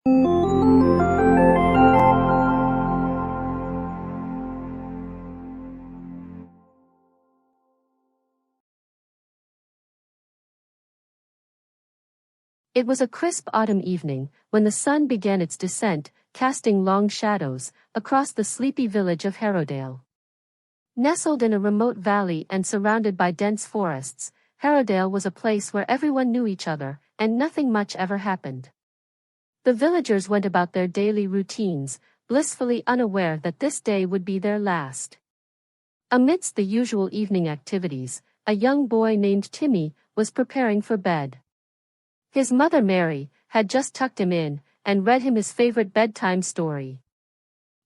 It was a crisp autumn evening, when the sun began its descent, casting long shadows across the sleepy village of Harrowdale. Nestled in a remote valley and surrounded by dense forests, Harrowdale was a place where everyone knew each other, and nothing much ever happened. The villagers went about their daily routines, blissfully unaware that this day would be their last. Amidst the usual evening activities, a young boy named Timmy was preparing for bed. His mother Mary had just tucked him in and read him his favorite bedtime story.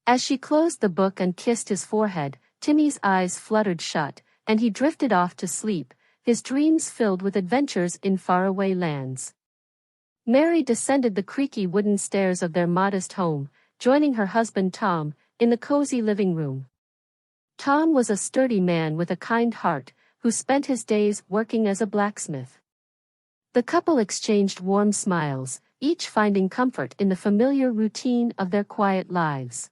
As she closed the book and kissed his forehead, Timmy's eyes fluttered shut, and he drifted off to sleep, his dreams filled with adventures in faraway lands. Mary descended the creaky wooden stairs of their modest home, joining her husband Tom in the cozy living room. Tom was a sturdy man with a kind heart, who spent his days working as a blacksmith. The couple exchanged warm smiles, each finding comfort in the familiar routine of their quiet lives.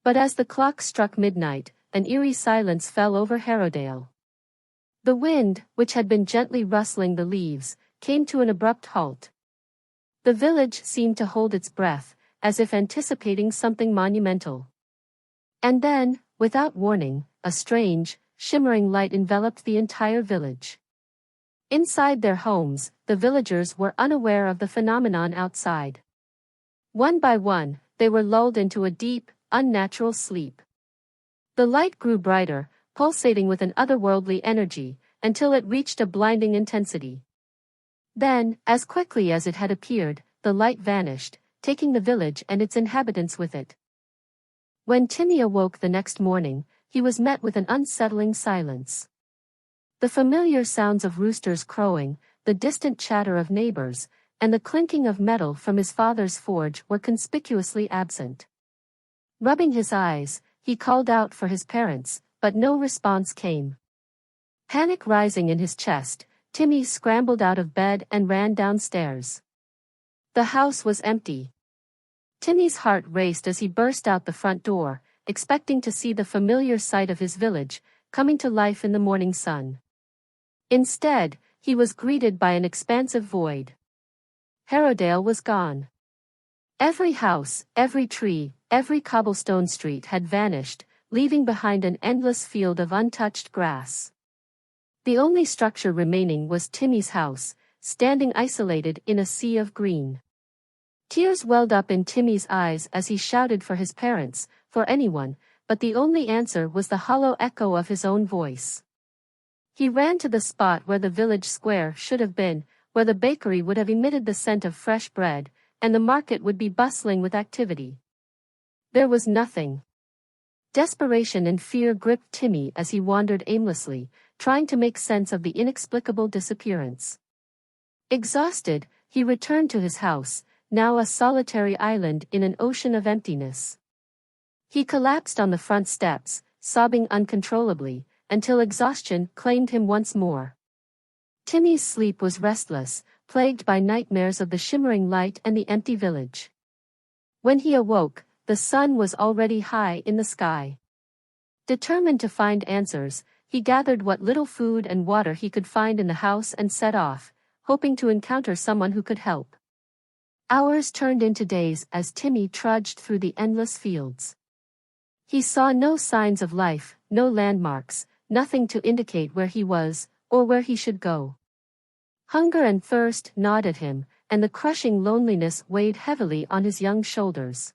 But as the clock struck midnight, an eerie silence fell over Harrowdale. The wind, which had been gently rustling the leaves, came to an abrupt halt. The village seemed to hold its breath, as if anticipating something monumental. And then, without warning, a strange, shimmering light enveloped the entire village. Inside their homes, the villagers were unaware of the phenomenon outside. One by one, they were lulled into a deep, unnatural sleep. The light grew brighter, pulsating with an otherworldly energy, until it reached a blinding intensity. Then, as quickly as it had appeared, the light vanished, taking the village and its inhabitants with it. When Timmy awoke the next morning, he was met with an unsettling silence. The familiar sounds of roosters crowing, the distant chatter of neighbors, and the clinking of metal from his father's forge were conspicuously absent. Rubbing his eyes, he called out for his parents, but no response came. Panic rising in his chest, Timmy scrambled out of bed and ran downstairs. The house was empty. Timmy's heart raced as he burst out the front door, expecting to see the familiar sight of his village, coming to life in the morning sun. Instead, he was greeted by an expansive void. Harrowdale was gone. Every house, every tree, every cobblestone street had vanished, leaving behind an endless field of untouched grass. The only structure remaining was Timmy's house, standing isolated in a sea of green. Tears welled up in Timmy's eyes as he shouted for his parents, for anyone, but the only answer was the hollow echo of his own voice. He ran to the spot where the village square should have been, where the bakery would have emitted the scent of fresh bread, and the market would be bustling with activity. There was nothing. Desperation and fear gripped Timmy as he wandered aimlessly, trying to make sense of the inexplicable disappearance. Exhausted, he returned to his house, now a solitary island in an ocean of emptiness. He collapsed on the front steps, sobbing uncontrollably, until exhaustion claimed him once more. Timmy's sleep was restless, plagued by nightmares of the shimmering light and the empty village. When he awoke, the sun was already high in the sky. Determined to find answers, he gathered what little food and water he could find in the house and set off, hoping to encounter someone who could help. Hours turned into days as Timmy trudged through the endless fields. He saw no signs of life, no landmarks, nothing to indicate where he was, or where he should go. Hunger and thirst gnawed at him, and the crushing loneliness weighed heavily on his young shoulders.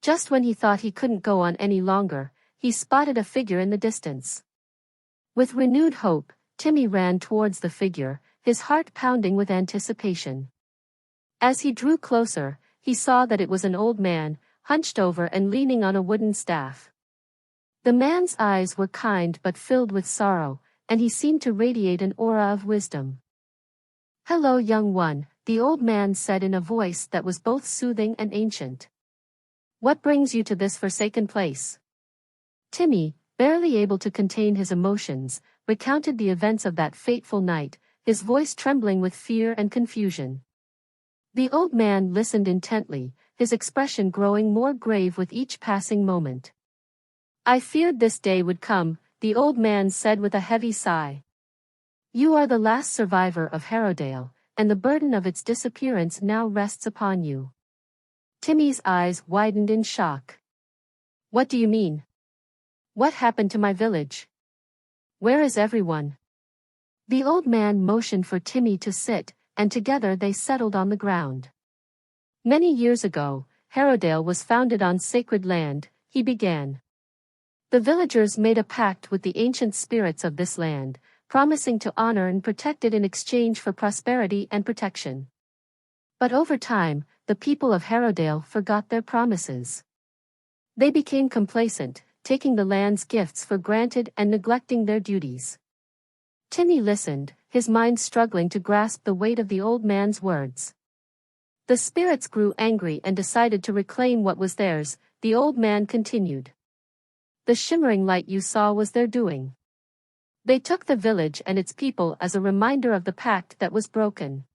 Just when he thought he couldn't go on any longer, he spotted a figure in the distance. With renewed hope, Timmy ran towards the figure, his heart pounding with anticipation. As he drew closer, he saw that it was an old man, hunched over and leaning on a wooden staff. The man's eyes were kind but filled with sorrow, and he seemed to radiate an aura of wisdom. "Hello, young one," the old man said in a voice that was both soothing and ancient. "What brings you to this forsaken place?" Timmy, barely able to contain his emotions, recounted the events of that fateful night, his voice trembling with fear and confusion. The old man listened intently, his expression growing more grave with each passing moment. I feared this day would come, the old man said with a heavy sigh. You are the last survivor of Harrowdale, and the burden of its disappearance now rests upon you. Timmy's eyes widened in shock. What do you mean? What happened to my village? Where is everyone? The old man motioned for Timmy to sit, and together they settled on the ground. Many years ago, Harrowdale was founded on sacred land, he began. The villagers made a pact with the ancient spirits of this land, promising to honor and protect it in exchange for prosperity and protection. But over time, the people of Harrowdale forgot their promises. They became complacent, taking the land's gifts for granted and neglecting their duties. Timmy listened, his mind struggling to grasp the weight of the old man's words. The spirits grew angry and decided to reclaim what was theirs, the old man continued. The shimmering light you saw was their doing. They took the village and its people as a reminder of the pact that was broken.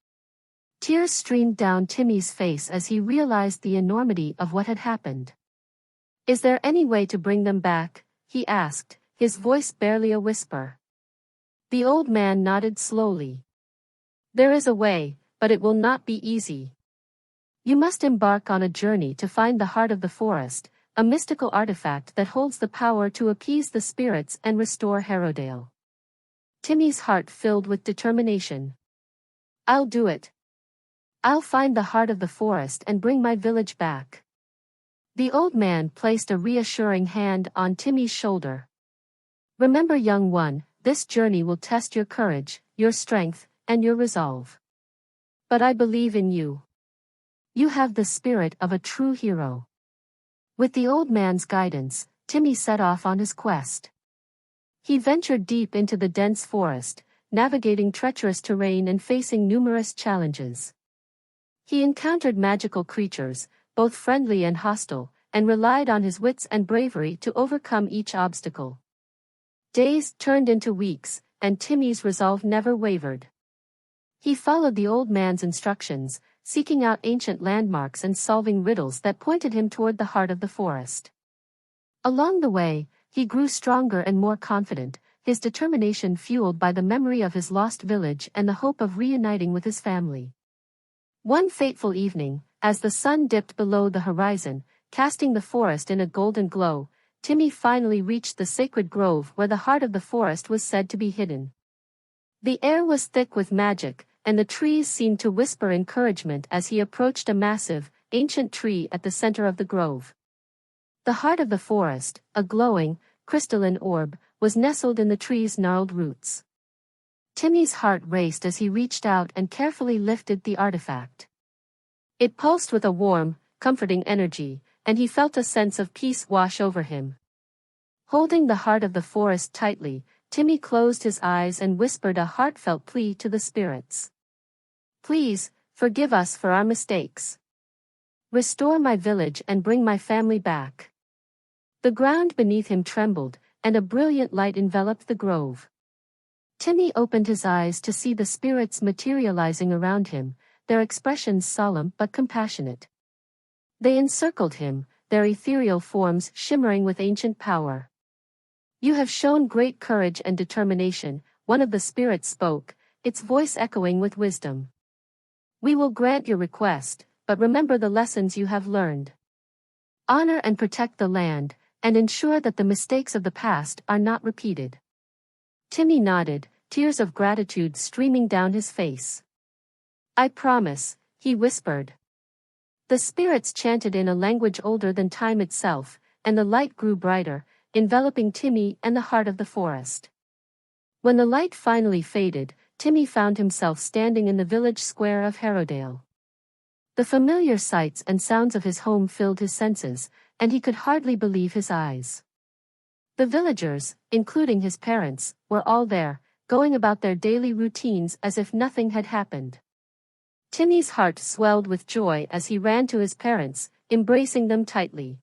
Tears streamed down Timmy's face as he realized the enormity of what had happened. Is there any way to bring them back? He asked, his voice barely a whisper. The old man nodded slowly. There is a way, but it will not be easy. You must embark on a journey to find the heart of the forest, a mystical artifact that holds the power to appease the spirits and restore Harrowdale. Timmy's heart filled with determination. I'll do it. I'll find the heart of the forest and bring my village back. The old man placed a reassuring hand on Timmy's shoulder. Remember, young one, this journey will test your courage, your strength, and your resolve. But I believe in you. You have the spirit of a true hero. With the old man's guidance, Timmy set off on his quest. He ventured deep into the dense forest, navigating treacherous terrain and facing numerous challenges. He encountered magical creatures, both friendly and hostile, and relied on his wits and bravery to overcome each obstacle. Days turned into weeks, and Timmy's resolve never wavered. He followed the old man's instructions, seeking out ancient landmarks and solving riddles that pointed him toward the heart of the forest. Along the way, he grew stronger and more confident, his determination fueled by the memory of his lost village and the hope of reuniting with his family. One fateful evening, as the sun dipped below the horizon, casting the forest in a golden glow, Timmy finally reached the sacred grove where the heart of the forest was said to be hidden. The air was thick with magic, and the trees seemed to whisper encouragement as he approached a massive, ancient tree at the center of the grove. The heart of the forest, a glowing, crystalline orb, was nestled in the tree's gnarled roots. Timmy's heart raced as he reached out and carefully lifted the artifact. It pulsed with a warm, comforting energy, and he felt a sense of peace wash over him. Holding the heart of the forest tightly, Timmy closed his eyes and whispered a heartfelt plea to the spirits. Please, forgive us for our mistakes. Restore my village and bring my family back. The ground beneath him trembled, and a brilliant light enveloped the grove. Timmy opened his eyes to see the spirits materializing around him, their expressions solemn but compassionate. They encircled him, their ethereal forms shimmering with ancient power. You have shown great courage and determination, one of the spirits spoke, its voice echoing with wisdom. We will grant your request, but remember the lessons you have learned. Honor and protect the land, and ensure that the mistakes of the past are not repeated. Timmy nodded, tears of gratitude streaming down his face. I promise, he whispered. The spirits chanted in a language older than time itself, and the light grew brighter, enveloping Timmy and the heart of the forest. When the light finally faded, Timmy found himself standing in the village square of Harrowdale. The familiar sights and sounds of his home filled his senses, and he could hardly believe his eyes. The villagers, including his parents, were all there, going about their daily routines as if nothing had happened. Timmy's heart swelled with joy as he ran to his parents, embracing them tightly.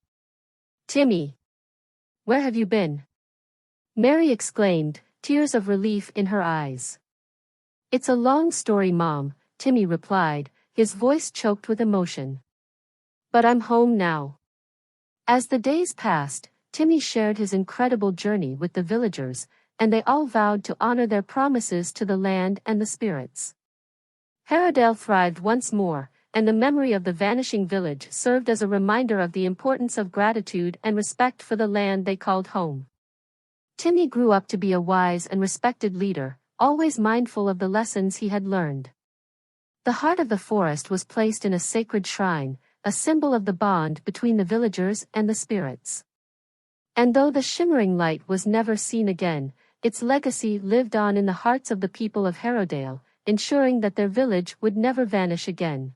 Timmy! Where have you been? Mary exclaimed, tears of relief in her eyes. It's a long story, Mom, Timmy replied, his voice choked with emotion. But I'm home now. As the days passed, Timmy shared his incredible journey with the villagers, and they all vowed to honor their promises to the land and the spirits. Harrowdale thrived once more, and the memory of the vanishing village served as a reminder of the importance of gratitude and respect for the land they called home. Timmy grew up to be a wise and respected leader, always mindful of the lessons he had learned. The heart of the forest was placed in a sacred shrine, a symbol of the bond between the villagers and the spirits. And though the shimmering light was never seen again, its legacy lived on in the hearts of the people of Harrowdale, ensuring that their village would never vanish again.